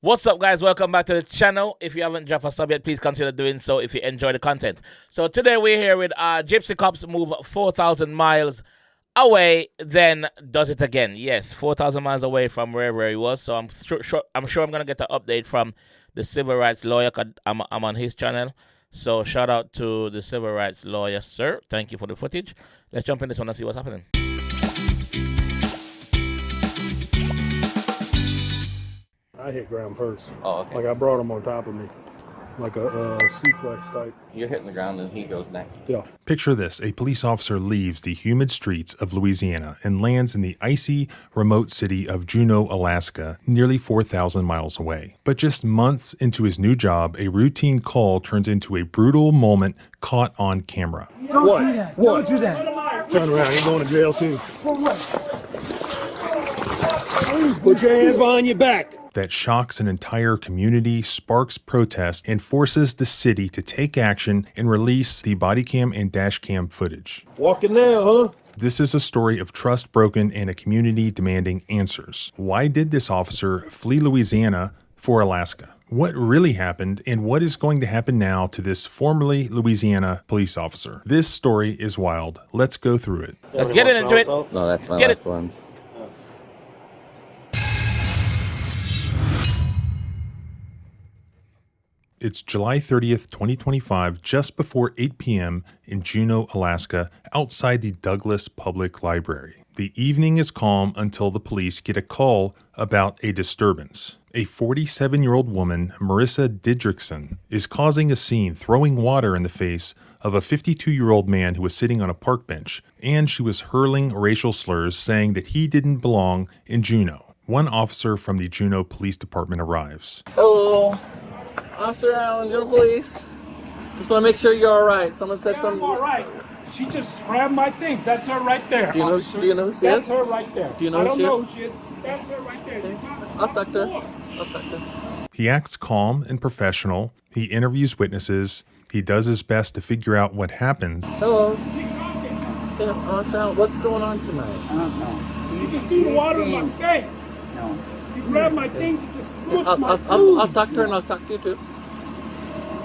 What's up, guys? Welcome back to the channel. If you haven't dropped a sub yet, please consider doing so if you enjoy the content. So today we're here with Gypsy cops move 4,000 miles away, then does it again. Yes, 4,000 miles away from wherever he was. So I'm sure I'm going to get an update from the civil rights lawyer. I'm on his channel. So shout out to the civil rights lawyer, sir. Thank you for the footage. Let's jump in this one and see what's happening. I hit ground first. Oh, okay. Like I brought him on top of me, like a suplex type. You're hitting the ground and he goes next. Yeah. Picture this. A police officer leaves the humid streets of Louisiana and lands in the icy, remote city of Juneau, Alaska, nearly 4,000 miles away. But just months into his new job, a routine call turns into a brutal moment caught on camera. Don't do that. What? Don't do that. Turn around. You're going to jail too. For what? Put your hands behind your back. That shocks an entire community, sparks protest, and forces the city to take action and release the body cam and dash cam footage. Walking now, huh? This is a story of trust broken and a community demanding answers. Why did this officer flee Louisiana for Alaska? What really happened, and what is going to happen now to this formerly Louisiana police officer? This story is wild. Let's go through it. Let's get into it. No, that's my Get last it. ones. It's July 30th, 2025, just before 8 p.m. in Juneau, Alaska, outside the Douglas Public Library. The evening is calm until the police get a call about a disturbance. A 47-year-old woman, Marissa Didrikson, is causing a scene, throwing water in the face of a 52-year-old man who was sitting on a park bench, and she was hurling racial slurs, saying that he didn't belong in Juneau. One officer from the Juneau Police Department arrives. Hello. Officer Allen, Juneau Police. Just want to make sure you're all right. Someone said something. I'm all right. She just grabbed my things. That's her right there. Do you know who she is? That's her right there. Do you know I who don't she know is? who she is. That's her right there. I'll talk to her. I'll talk to her. He acts calm and professional. He interviews witnesses. He does his best to figure out what happened. Hello. Yeah, Officer Allen, what's going on tonight? I don't know. You just threw the water in my face. No. You grabbed my things and just smushed my food. I'll talk to her and I'll talk to you too.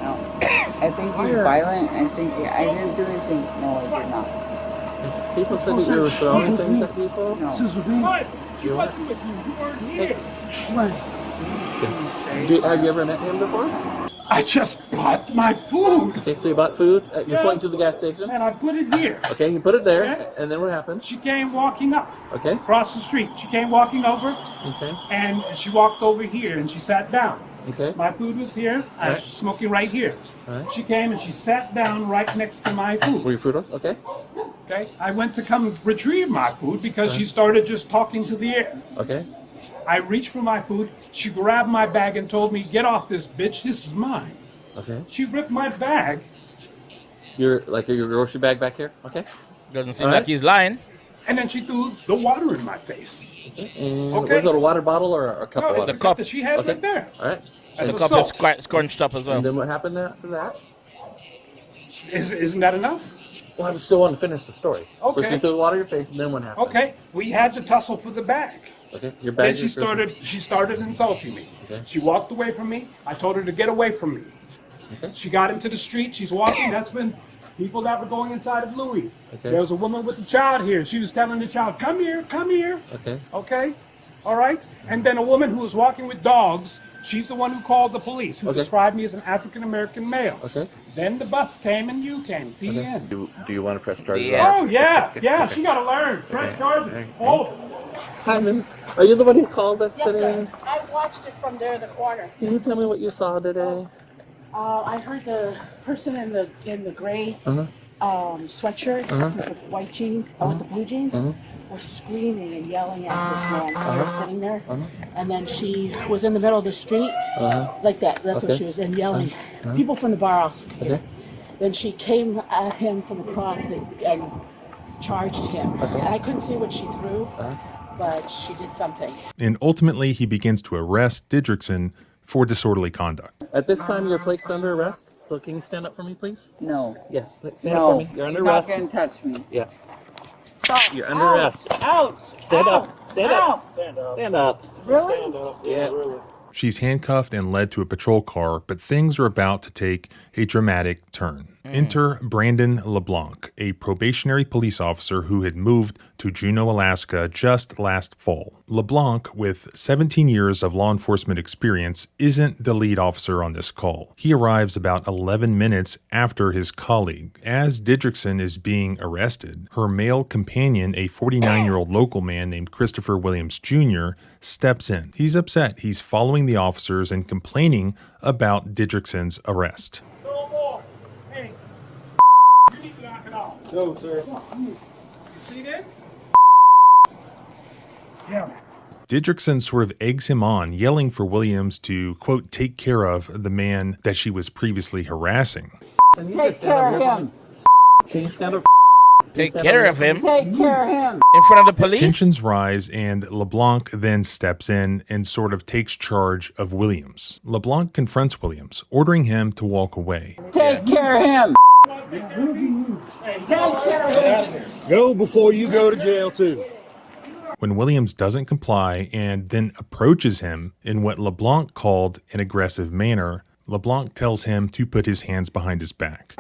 No. I think he's violent. I didn't do anything. No, I did not. People said that you were throwing things at people. No. What? She wasn't with you. You weren't here. Have you ever met him before? I just bought my food. Okay, so you bought food. You're Yeah. pointing to the gas station. And I put it here. Okay, you put it there, Okay. and then what happened? She came walking up. Okay. Across the street. She came walking over. Okay. And she walked over here and she sat down. Okay. My food was here. I was Right. smoking right here. Right. She came and she sat down right next to my Where food. your food was? Okay. Okay. I went to come retrieve my food because she started just talking to the air. Okay. I reached for my food. She grabbed my bag and told me, "Get off this, bitch. This is mine." Okay. She ripped my bag. Your grocery bag back here. Okay. Doesn't seem All like right. he's lying. And then she threw the water in my face. And Okay. was it a water bottle or a cup No, of it's water? the cup that she has Okay. right there. All right. That's The a cup soap. is quite scrunched up as well. And then what happened after that? Isn't that enough? Well, I still want to finish the story. So Okay. she threw the water in your face, and then what happened? Okay. We had to tussle for the bag. Okay. Your bag. Then she started insulting me. Okay. She walked away from me. I told her to get away from me. Okay. She got into the street. She's walking. That's when people that were going inside of Louis. Okay. There was a woman with a child here. She was telling the child, "Come here, come here." Okay. Okay. All right. And then a woman who was walking with dogs. She's the one who called the police, who Okay. described me as an African American male. Okay. Then the bus came and you came. The end. Do you want to press charges? Yeah. Oh yeah, yeah. She got to learn. Press charges. All of them. Hi, Miss. Are you the one who called us Yes, today? sir. I watched it from there, the corner. Can you tell me what you saw today? I heard the person in the gray sweatshirt with the white jeans, with the blue jeans, was screaming and yelling at this man who was sitting there. And then she was in the middle of the street, like that. That's what Okay. she was, and yelling. People from the bar also. Okay. Then she came at him from across and charged him. Okay. And I couldn't see what she threw, but she did something. And ultimately, he begins to arrest Didrikson for disorderly conduct. At this time, you're placed under arrest. So can you stand up for me, please? No. Yes. Stand up No. for me. You're under You're arrest. not gonna touch me. Yeah. Stop. You're under arrest. Ouch. Stand Ow. up. Stand up. Ow. Stand up. Stand up. Really? Stand up. Yeah. Really. She's handcuffed and led to a patrol car, but things are about to take a dramatic turn. Enter Brandon LeBlanc, a probationary police officer who had moved to Juneau, Alaska just last fall. LeBlanc, with 17 years of law enforcement experience, isn't the lead officer on this call. He arrives about 11 minutes after his colleague. As Didrikson is being arrested, her male companion, a 49-year-old local man named Christopher Williams Jr., steps in. He's upset. He's following the officers and complaining about Didrikson's arrest. No more. Hey, you need to knock it off. No, sir. You see this? Yeah. Didrikson sort of eggs him on, yelling for Williams to, quote, take care of the man that she was previously harassing. Take care of him. Can you stand up? Take care of him Take care of him. in front of the police. Tensions rise, and LeBlanc then steps in and sort of takes charge of Williams. LeBlanc confronts Williams, ordering him to walk away. Take care of him. Take care of him. Go before you go to jail, too. When Williams doesn't comply and then approaches him in what LeBlanc called an aggressive manner, LeBlanc tells him to put his hands behind his back.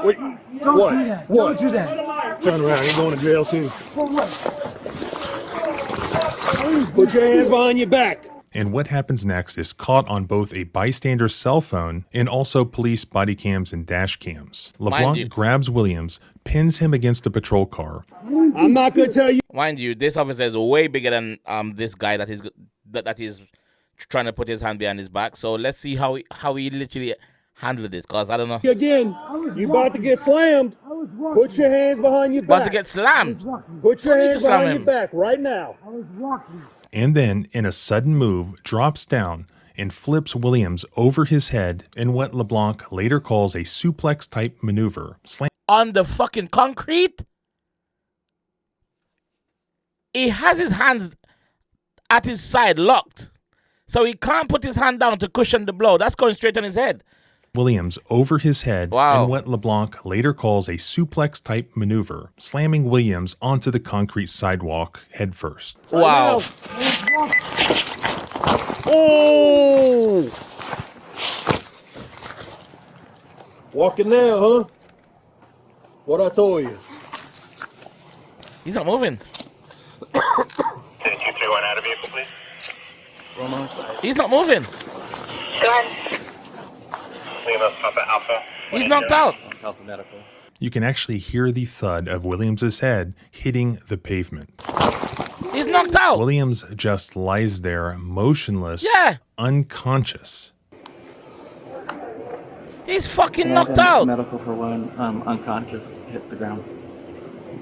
Wait, don't do that. Don't do that. Turn around. You're going to jail, too. Put your hands behind your back. And what happens next is caught on both a bystander's cell phone and also police body cams and dash cams. Mind you. LeBlanc grabs Williams, pins him against a patrol car. I'm not going to tell you. Mind you, this officer is way bigger than this guy that is trying to put his hand behind his back. So let's see how he literally handled this, cause I don't know. Again, you about to get slammed. Put your hands behind your back. About to get slammed. Put your Don't need to hands slam behind him. your back right now. And then, in a sudden move, drops down and flips Williams over his head in what LeBlanc later calls a suplex-type maneuver, On the fucking concrete. He has his hands at his side locked, so he can't put his hand down to cushion the blow. That's going straight on his head. Williams over his head Wow. in what LeBlanc later calls a suplex-type maneuver, slamming Williams onto the concrete sidewalk headfirst. Wow. Oh! Walking now, huh? What I told you. He's not moving. 231 out of vehicle, please. Roll on side. He's not moving. Go ahead. Lima, Papa Alpha. He's knocked out. Alphabetical. You can actually hear the thud of Williams's head hitting the pavement. He's knocked out. Williams just lies there, motionless, Yeah. unconscious. He's fucking knocked out. Medical for one unconscious, hit the ground.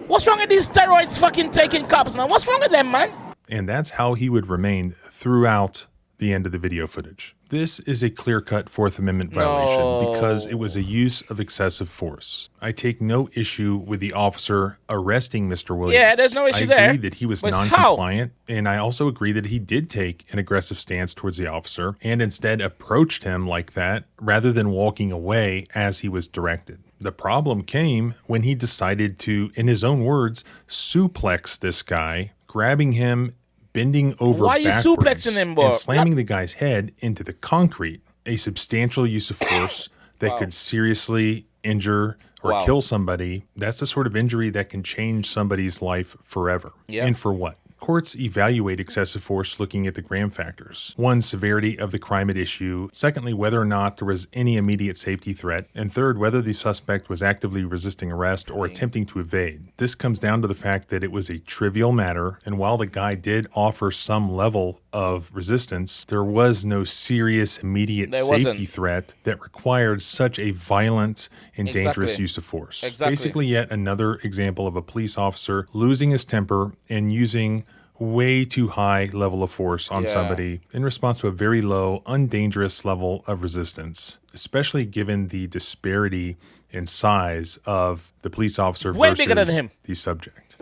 What's wrong with these steroids fucking taking cops, man? What's wrong with them, man? And that's how he would remain throughout the end of the video footage. This is a clear-cut Fourth Amendment violation because it was a use of excessive force. I take no issue with the officer arresting Mr. Williams. Yeah, there's no issue I there. agree that he was But non-compliant, and I also agree that he did take an aggressive stance towards the officer and instead approached him like that rather than walking away as he was directed. The problem came when he decided to, in his own words, suplex this guy, grabbing him, bending over Why are you backwards, suplexing him, bro? and slamming the guy's head into the concrete, a substantial use of force that could seriously injure or kill somebody. That's the sort of injury that can change somebody's life forever. Yeah. And for what? Courts evaluate excessive force looking at the Graham factors. One, severity of the crime at issue. Secondly, whether or not there was any immediate safety threat. And third, whether the suspect was actively resisting arrest or attempting to evade. This comes down to the fact that it was a trivial matter, and while the guy did offer some level of resistance, there was no serious immediate safety threat that required such a violent and dangerous use of force. Basically yet another example of a police officer losing his temper and using way too high level of force on somebody in response to a very low, undangerous level of resistance, especially given the disparity in size of the police officer Way versus bigger than him. the subject.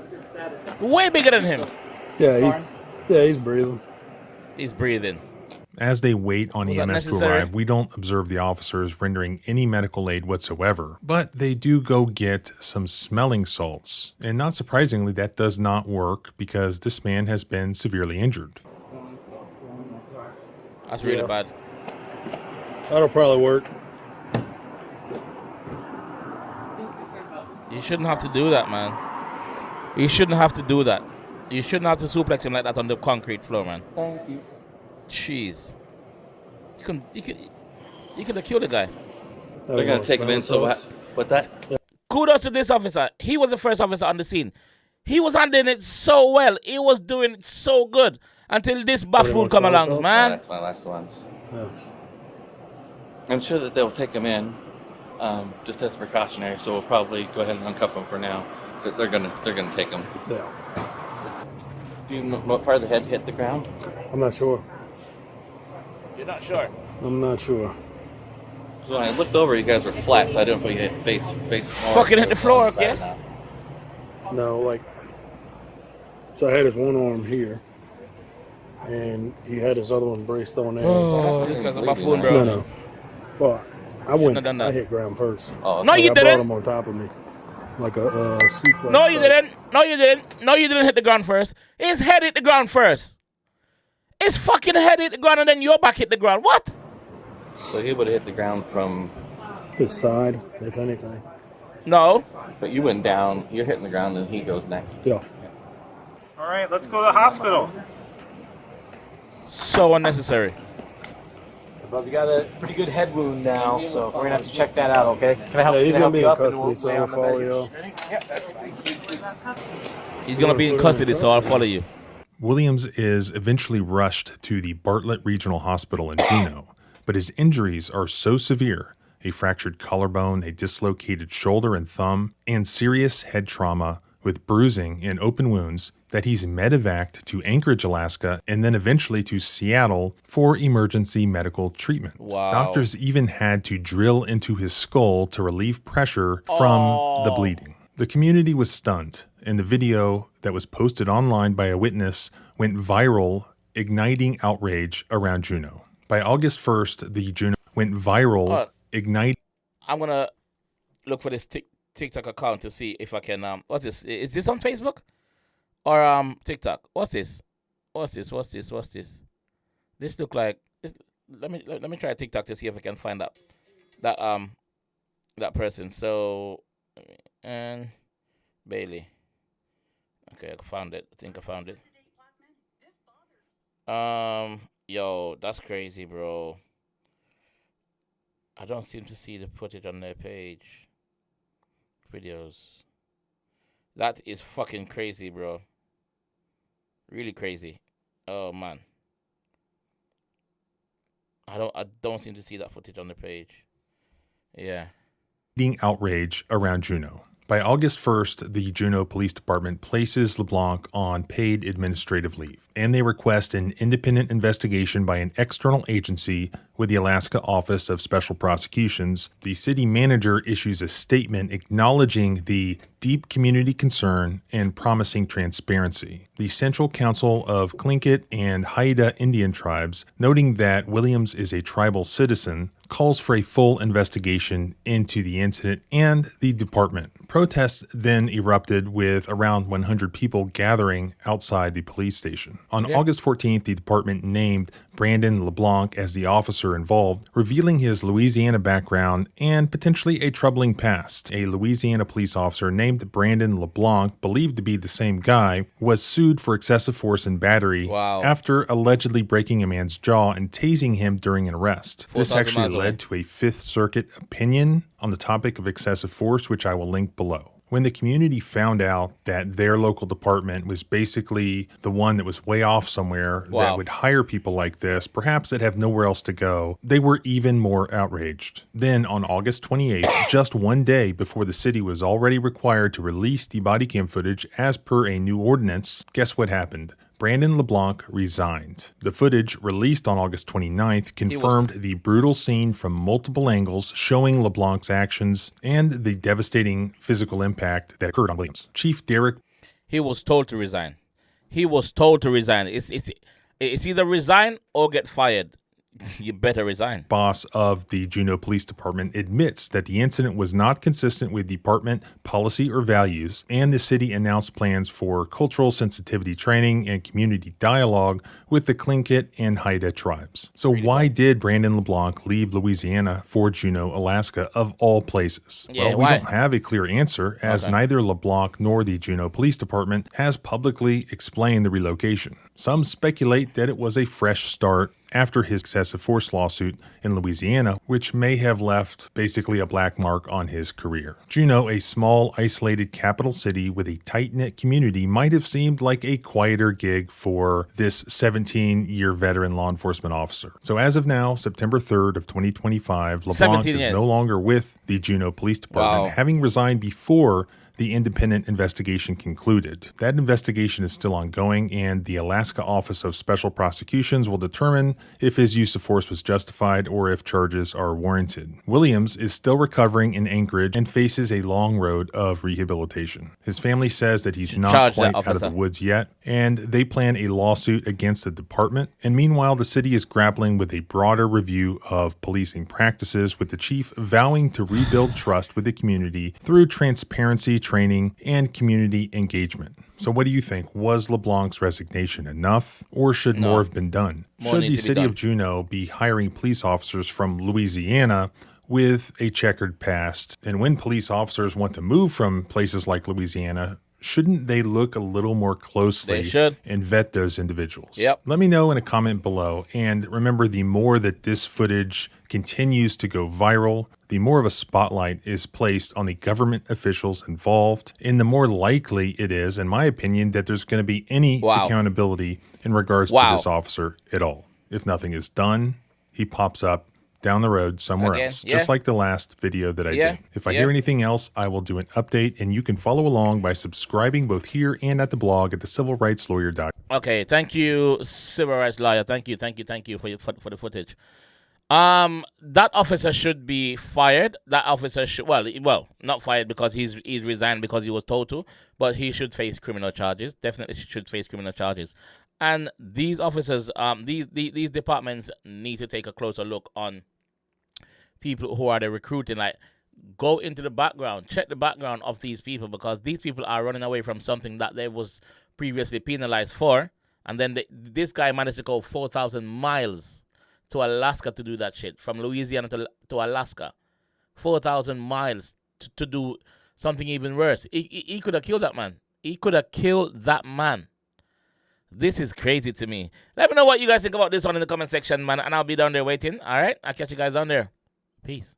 Way bigger than him. Yeah, he's breathing. He's breathing. As they wait on Was that EMS to necessary? arrive, we don't observe the officers rendering any medical aid whatsoever, but they do go get some smelling salts. And not surprisingly, that does not work because this man has been severely injured. That's really Yeah. bad. That'll probably work. You shouldn't have to do that, man. You shouldn't have to do that. You shouldn't have to suplex him like that on the concrete floor, man. Thank you. Jeez. You could have killed the guy. They're gonna take him in. So what's that? Kudos to this officer. He was the first officer on the scene. He was handling it so well. He was doing it so good until this buffoon come along, man. That's my last ones. Yeah. I'm sure that they'll take him in, just as precautionary. So we'll probably go ahead and uncuff him for now. They're gonna take him. Yeah. Do you know what part of the head hit the ground? I'm not sure. You're not sure? I'm not sure. When I looked over, you guys were flat, so I didn't know if you hit face forward. Fucking hit the floor, yes? No, like, so I had his one arm here, and he had his other one braced on there. Oh, this guy's a buffoon, bro. No. Well, have done that. I hit ground first. Oh, No, okay. you I brought didn't. him on top of me, like a sequence. No, you didn't. No, you didn't. No, you didn't hit the ground first. His head hit the ground first. His fucking head hit the ground, and then your back hit the ground. What? So he would have hit the ground from. His side, if anything. No. But you went down. You're hitting the ground, and he goes next. Yeah. All right, let's go to the hospital. So unnecessary. Well, you got a pretty good head wound now, so we're gonna have to check that out. Okay? Can I help? Yeah, he's can I gonna help be you in up and custody, so lay I'll on the follow bed? you. He's gonna be in custody, so I'll follow you. Williams is eventually rushed to the Bartlett Regional Hospital in Juneau, but his injuries are so severe, a fractured collarbone, a dislocated shoulder and thumb, and serious head trauma with bruising and open wounds, that he's medevaced to Anchorage, Alaska, and then eventually to Seattle for emergency medical treatment. Wow. Doctors even had to drill into his skull to relieve pressure from the bleeding. The community was stunned, and the video that was posted online by a witness went viral, igniting outrage around Juneau. By August 1st, the Juneau went viral, igniting. I'm gonna look for this TikTok account to see if I can. What's this? Is this on Facebook or TikTok? What's this? This look like. Let me try TikTok to see if I can find that person. So, and Bailey. Okay, I found it. I think I found it. Yo, that's crazy, bro. I don't seem to see the footage on their page. Videos. That is fucking crazy, bro. Really crazy. Oh man. I don't seem to see that footage on the page. Yeah. Outrage around Juneau. By August 1st, the Juneau Police Department places LeBlanc on paid administrative leave, and they request an independent investigation by an external agency with the Alaska Office of Special Prosecutions. The city manager issues a statement acknowledging the deep community concern and promising transparency. The Central Council of Tlingit and Haida Indian tribes, noting that Williams is a tribal citizen, calls for a full investigation into the incident and the department. Protests then erupted with around 100 people gathering outside the police station. On August 14th, the department named Brandon LeBlanc as the officer involved, revealing his Louisiana background and potentially a troubling past. A Louisiana police officer named Brandon LeBlanc, believed to be the same guy, was sued for excessive force and battery after allegedly breaking a man's jaw and tasing him during an arrest. This actually led to a Fifth Circuit opinion on the topic of excessive force, which I will link below. When the community found out that their local department was basically the one that was way off somewhere that would hire people like this, perhaps that have nowhere else to go, they were even more outraged. Then on August 28th, just one day before the city was already required to release the body cam footage as per a new ordinance, guess what happened? Brandon LeBlanc resigned. The footage, released on August 29th, confirmed the brutal scene from multiple angles, showing LeBlanc's actions and the devastating physical impact that occurred on Williams. Chief Derek. He was told to resign. It's either resign or get fired. You better resign. Boss of the Juneau Police Department admits that the incident was not consistent with department policy or values, and the city announced plans for cultural sensitivity training and community dialogue with the Tlingit and Haida tribes. So why did Brandon LeBlanc leave Louisiana for Juneau, Alaska, of all places? Yeah, well, we why? don't have a clear answer, as neither LeBlanc nor the Juneau Police Department has publicly explained the relocation. Some speculate that it was a fresh start after his excessive force lawsuit in Louisiana, which may have left basically a black mark on his career. Juneau, a small, isolated capital city with a tight-knit community, might have seemed like a quieter gig for this 17-year veteran law enforcement officer. So as of now, September 3rd of 2025, LeBlanc is no longer with the Juneau Police Department, having resigned before the independent investigation concluded. That investigation is still ongoing, and the Alaska Office of Special Prosecutions will determine if his use of force was justified or if charges are warranted. Williams is still recovering in Anchorage and faces a long road of rehabilitation. His family says that he's not quite out of the woods yet, and they plan a lawsuit against the department. And meanwhile, the city is grappling with a broader review of policing practices, with the chief vowing to rebuild trust with the community through transparency, training, and community engagement. So what do you think? Was LeBlanc's resignation enough, or should more have been done? Should the city of Juneau be hiring police officers from Louisiana with a checkered past? And when police officers want to move from places like Louisiana, shouldn't they look a little more closely and vet those individuals? Yep. Let me know in a comment below. And remember, the more that this footage continues to go viral, the more of a spotlight is placed on the government officials involved, and the more likely it is, in my opinion, that there's going to be any accountability in regards to this officer at all. If nothing is done, he pops up down the road somewhere else, just like the last video that I did. If I hear anything else, I will do an update, and you can follow along by subscribing both here and at the blog at thecivilrightslawyer.com. Okay, thank you, civil rights lawyer. Thank you for the footage. That officer should be fired. That officer should, well, not fired because he's resigned because he was told to, but he should face criminal charges. Definitely should face criminal charges. And these officers, these departments need to take a closer look on people who are they recruiting. Like, go into the background, check the background of these people, because these people are running away from something that they was previously penalized for, and then this guy managed to go 4,000 miles to Alaska to do that shit, from Louisiana to Alaska, 4,000 miles to do something even worse. He could have killed that man. He could have killed that man. This is crazy to me. Let me know what you guys think about this one in the comment section, man, and I'll be down there waiting. All right, I'll catch you guys down there. Peace.